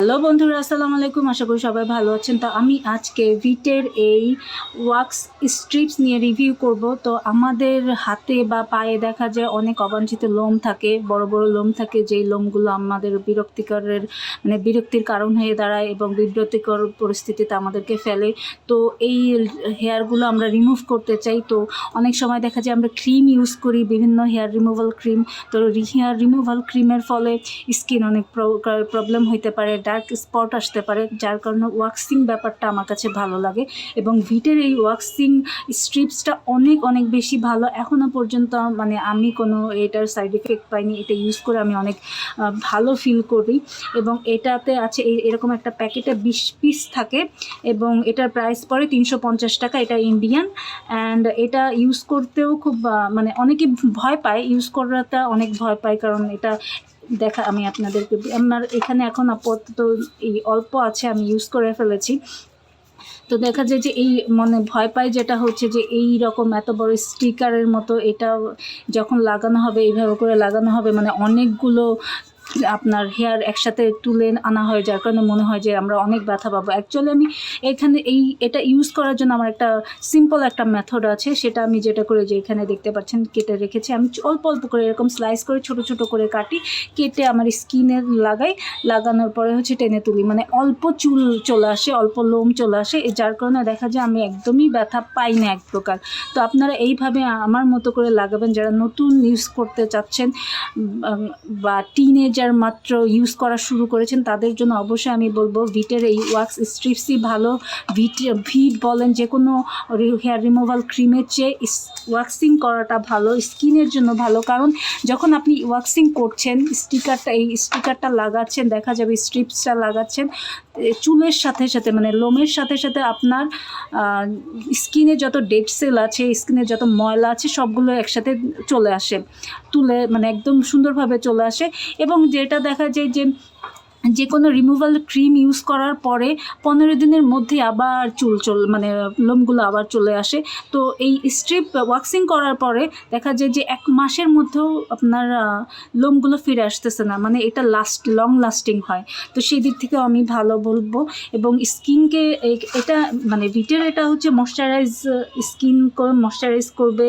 Hello বন্ধুরা, আসসালামু আলাইকুম। আশা করি সবাই ভালো আছেন। তো আমি আজকে ভিটের এই ওয়াক্স স্ট্রিপস নিয়ে রিভিউ করব। তো আমাদের হাতে বা পায়ে দেখা যায় অনেক অবাঞ্ছিত লোম থাকে, বড় বড় লোম থাকে, যেই লোমগুলো আমাদের বিরক্তির কারণ হয়ে দাঁড়ায় এবং বিব্রতিকর পরিস্থিতিতে আমাদেরকে ফেলে। তো এই হেয়ারগুলো আমরা রিমুভ করতে চাই। তো অনেক সময় দেখা যায় আমরা ক্রিম ইউজ করি, বিভিন্ন হেয়ার রিমুভাল ক্রিম। তো হেয়ার রিমুভাল ক্রিমের ফলে স্কিন অনেক প্রবলেম হইতে পারে, ডার্ক স্পট আসতে পারে, যার কারণে ওয়াক্সিং ব্যাপারটা আমার কাছে ভালো লাগে। এবং ভিটের এই ওয়াক্সিং স্ট্রিপসটা অনেক অনেক বেশি ভালো। এখনও পর্যন্ত আমি কোনো এটার সাইড এফেক্ট পাইনি। এটা ইউজ করে আমি অনেক ভালো ফিল করি। এবং এটাতে আছে এরকম একটা প্যাকেটে 20 পিস থাকে এবং এটার প্রাইস পড়ে 350 টাকা। এটা ইন্ডিয়ান। অ্যান্ড এটা ইউজ করতেও খুব অনেকে ভয় পায়, ইউজ করাটা অনেক ভয় পায়, কারণ এটা আমি আপনাদেরকে আমার এখানে এখন আপাতত এই অল্প আছে, আমি ইউজ করে ফেলেছি। তো দেখা যায় যে এই ভয় পায় যেটা হচ্ছে যে এই রকম এত বড় স্টিকারের মতো এটা যখন লাগানো হবে, এইভাবে করে লাগানো হবে, অনেকগুলো আপনার হেয়ার একসাথে তুলে আনা হয়, যার কারণে মনে হয় যে আমরা অনেক ব্যথা পাবো। অ্যাকচুয়ালি আমি এখানে এটা ইউজ করার জন্য আমার একটা সিম্পল একটা মেথড আছে। সেটা আমি যেটা করে, যে এখানে দেখতে পাচ্ছেন কেটে রেখেছি, আমি অল্প অল্প করে এরকম স্লাইস করে ছোট ছোট করে কাটি, কেটে আমার স্কিনে লাগানোর পরে হচ্ছে টেনে তুলি। অল্প চুল চলে আসে, অল্প লোম চলে আসে, যার কারণে দেখা যায় আমি একদমই ব্যথা পাই না এক প্রকার। তো আপনারা এইভাবে আমার মতো করে লাগাবেন, যারা নতুন ইউজ করতে চাচ্ছেন বা টিনেজার মাত্র ইউজ করা শুরু করেছেন, তাদের জন্য অবশ্যই আমি বলবো ভিটের এই ওয়াক্স স্ট্রিপসই ভালো। ভিট বলেন, যে কোনো হেয়ার রিমুভাল ক্রিমের চেয়ে ওয়াক্সিং করাটা ভালো, স্কিনের জন্য ভালো। কারণ যখন আপনি ওয়াক্সিং করছেন, এই স্টিকারটা লাগাচ্ছেন, দেখা যাবে স্ট্রিপসটা লাগাচ্ছেন, চুলের সাথে সাথে লোমের সাথে সাথে আপনার স্কিনে যত ডেড সেল আছে, স্কিনে যত ময়লা আছে, সবগুলো একসাথে চলে আসে, তুলে একদম সুন্দরভাবে চলে আসে। এবং যেটা দেখা যায় যে কোনো রিমুভাল ক্রিম ইউজ করার পরে 15 দিনের মধ্যে আবার লোমগুলো আবার চলে আসে। তো এই স্ট্রিপ ওয়াক্সিং করার পরে দেখা যায় যে 1 মাসের মধ্যেও আপনার লোমগুলো ফিরে আসতেছে না, এটা লং লাস্টিং হয়। তো সেই দিক থেকেও আমি ভালো বলবো। এবং স্কিনকে এটা ভিটের এটা হচ্ছে ময়শ্চারাইজ করবে,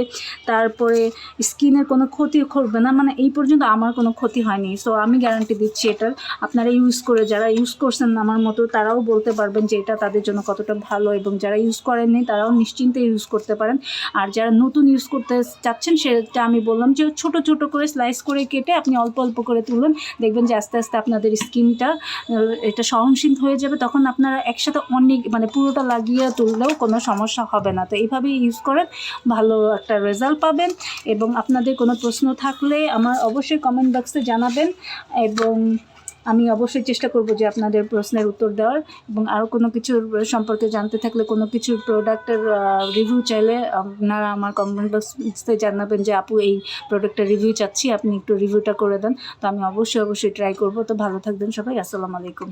তারপরে স্কিনের কোনো ক্ষতি করবে না। এই পর্যন্ত আমার কোনো ক্ষতি হয়নি। সো আমি গ্যারান্টি দিচ্ছি এটার। আপনারা ইউজ করে, যারা ইউজ করছেন আমার মতো, তারাও বলতে পারবেন যে এটা তাদের জন্য কতটা ভালো। এবং যারা ইউজ করেননি তারাও নিশ্চিন্তে ইউজ করতে পারেন। আর যারা নতুন ইউজ করতে চাচ্ছেন, সেটা আমি বললাম যে ছোট ছোট করে স্লাইস করে কেটে আপনি অল্প অল্প করে তুলুন, দেখবেন যে আস্তে আস্তে আপনাদের স্কিনটা এটা সহনশীল হয়ে যাবে। তখন আপনারা একসাথে অনেক পুরোটা লাগিয়ে তুললেও কোনো সমস্যা হবে না। তো এইভাবেই ইউজ করেন, ভালো একটা রেজাল্ট পাবেন। এবং আপনাদের কোনো প্রশ্ন থাকলে আমার অবশ্যই কমেন্ট বক্সে জানাবেন, এবং আমি অবশ্যই চেষ্টা করব যে আপনাদের প্রশ্নের উত্তর দেওয়ার। এবং আরও কোনো কিছুর সম্পর্কে জানতে থাকলে, কোনো কিছু প্রোডাক্টের রিভিউ চাইলে আপনারা আমার কমেন্ট বক্সে জানাবেন যে আপু এই প্রোডাক্টের রিভিউ চাচ্ছি, আপনি একটু রিভিউটা করে দেন। তো আমি অবশ্যই ট্রাই করব। তো ভালো থাকবেন সবাই। আসসালামু আলাইকুম।